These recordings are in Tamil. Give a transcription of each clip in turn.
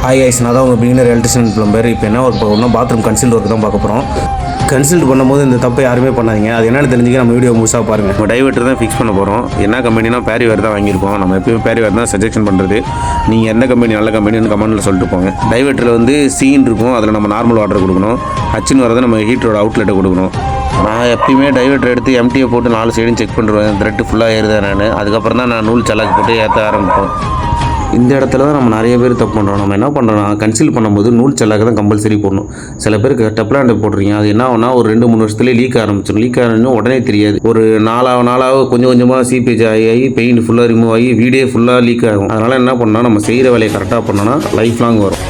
ஹாய் ஐஸ், நான் தான் உங்கள் பிகினர் எலக்ட்ரிஷியன் பிளம்பர். இப்போ என்ன ஒர்க் பார்க்கணும், பாத்ரூம் கன்சீல்ட் ஒர்க் தான் பார்க்க போகிறோம். கன்சீல்ட் பண்ணும்போது இந்த தப்பை யாருமே பண்ணாதீங்க. அது என்னென்னு தெரிஞ்சுக்க நம்ம வீடியோ முழுசாக பாருங்கள். நம்ம டைவர்ட்டர் தான் ஃபிக்ஸ் பண்ண போகிறோம். என்ன கம்பெனினா பேரிவேர் தான் வாங்கியிருக்கோம். நம்ம எப்பயும் பேரிவேர் தான் சஜெக்ஷன் பண்ணுறது. நீங்கள் எந்த கம்பெனி நல்ல கம்பெனின்னு கமெண்ட்டில் சொல்லிட்டு போங்க. டைவர்ட்டரில் வந்து சீன் இருக்கும், அதில் நம்ம நார்மல் வாட்டர் கொடுக்கணும். ஹச்சின்னு வரதை நம்ம ஹீட்டரோட அவுட்லெட்டை கொடுக்கணும். நான் எப்பயுமே டைவர்ட்டர் எடுத்து எம்டியை போட்டு 4 சைடும் செக் பண்ணுவேன், த்ரெட்டு ஃபுல்லாக ஏறுதா நான். அதுக்கப்புறம் தான் நான் நூல் சலாக்கு போட்டு ஏற்ற ஆரம்பிப்போம். இந்த இடத்துல தான் நம்ம நிறைய பேர் தப்பு பண்ணுறோம். நம்ம என்ன பண்ணுறோம்னா, கன்சீல் பண்ணும்போது நூல் சல்லாக்க தான் கம்பல்சரி போடணும். சில பேருக்கு டப்லாண்டை போடுறீங்க, அது என்ன ஆகுனா ஒரு 2-3 வருஷத்துலேயே லீக் ஆரம்பிச்சிடும். லீக் ஆகணும் உடனே தெரியாது. ஒரு நாளாக கொஞ்சம் கொஞ்சமாக சீப்பேஜ் ஆகி பெயிண்ட் ஃபுல்லாக ரிமூவ் ஆகி வீடே ஃபுல்லாக லீக் ஆகும். அதனால் என்ன பண்ணால் நம்ம செய்கிற வேலையை கரெக்டாக பண்ணோன்னா லைஃப் லாங் வரும்.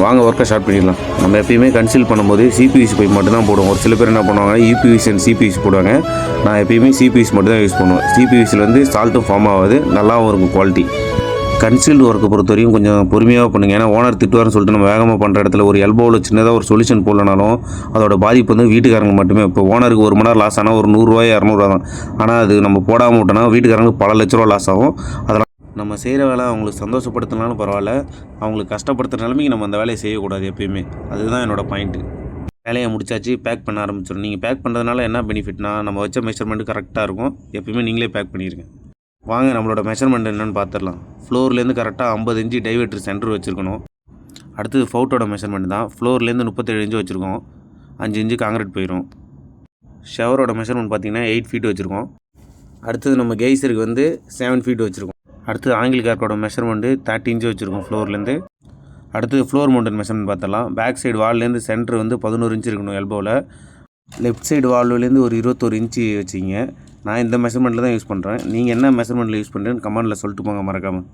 வாங்க ஒர்க்கை ஸ்டார்ட் பண்ணிடலாம். நம்ம எப்பயுமே கன்சீல் பண்ணும்போது சிபிவிசி பைப் மட்டும் தான் போடுவோம். ஒரு சில பேர் என்ன பண்ணுவாங்க, யூபிவிசி அண்ட் சிபிவிசி போடுவாங்க. நான் எப்பயுமே சிபிவிசி மட்டும் தான் யூஸ் பண்ணுவேன். சிபிவிசியில் வந்து சால்ட்டும் ஃபார்ம் ஆகாது, நல்லாவும் இருக்கும் குவாலிட்டி. கன்சீல்டு ஒர்க்கை பொறுத்த வரையும் கொஞ்சம் பொறுமையாக பண்ணுங்கள். ஏன்னா ஓனர் திட்டுவார்னு சொல்லிட்டு நம்ம வேகமாக பண்ணுற இடத்துல ஒரு எல்போவில் சின்னதாக ஒரு சொல்யூஷன் போடலனாலும் அதோட பாதிப்பு வந்து வீட்டுக்காரங்க மட்டுமே. இப்போ ஓனருக்கு 1 மணி நேரம் லாஸ் ஆனால் ஒரு 100 200 தான். ஆனால் அது நம்ம போடாமல் விட்டோன்னா வீட்டுக்காரங்களுக்கு பல லட்ச ரூபா லாஸ் ஆகும். அதெல்லாம் நம்ம செய்கிற வேலை அவங்களுக்கு சந்தோஷப்படுத்தினாலும் பரவாயில்ல, அவங்களுக்கு கஷ்டப்படுத்துகிற நிலைமைக்கு நம்ம அந்த வேலையை செய்யக்கூடாது எப்பயுமே. அதுதான் என்னோடய பாயிண்ட்டு. வேலையை முடிச்சாச்சு, பேக் பண்ண ஆரம்பிச்சிடும். நீங்கள் பேக் பண்ணுறதுனால என்ன பெனிஃபிட்னா, நம்ம வச்ச மெஷர்மெண்ட்டு கரெக்டாக இருக்கும். எப்பயுமே நீங்களே பேக் பண்ணிடுங்க. வாங்க நம்மளோட மெஷர்மெண்ட் என்னென்னு பார்த்துடலாம். ஃப்ளோர்லேருந்து கரெக்டாக 50 இன்ச்சு டைவர்ட்டர் சென்டர் வச்சுருக்கணும். அடுத்தது ஃபவுட்டோட மெஷர்மெண்ட் தான். ஃப்ளோர்லேருந்து 37 இன்ச்சு வச்சுருக்கோம். 5 இன்ச்சு காங்கிரீட் போயிடும். ஷவரோட மெஷர்மெண்ட் பார்த்திங்கன்னா 8 ஃபீட் வச்சுருக்கோம். அடுத்தது நம்ம கெய்சருக்கு வந்து 7 ஃபீட் வச்சுருக்கோம். அடுத்தது ஆங்கிள் கேர்க்கோட மெஷர்மெண்ட்டு 30 இன்ச்சு வச்சுருக்கோம் ஃப்ளோர்லேருந்து. அடுத்தது ஃப்ளோர் மவுண்டன் மெஷர்மெண்ட் பார்த்துடலாம். பேக் சைடு வால்லேருந்து சென்டர் வந்து 11 இன்ச்சு இருக்கணும் எல்போவில். லெஃப்ட் சைடு வால்லேருந்து ஒரு 21 இன்ச்சு வச்சிங்க. நான் இந்த மெஷர்மெண்ட்டில் தான் யூஸ் பண்ணுறேன். நீங்கள் என்ன மெஷர்மெண்ட்டில் யூஸ் பண்ணுறேன்னு கமெண்ட்டில் சொல்லிட்டு போங்க மறக்காமல்.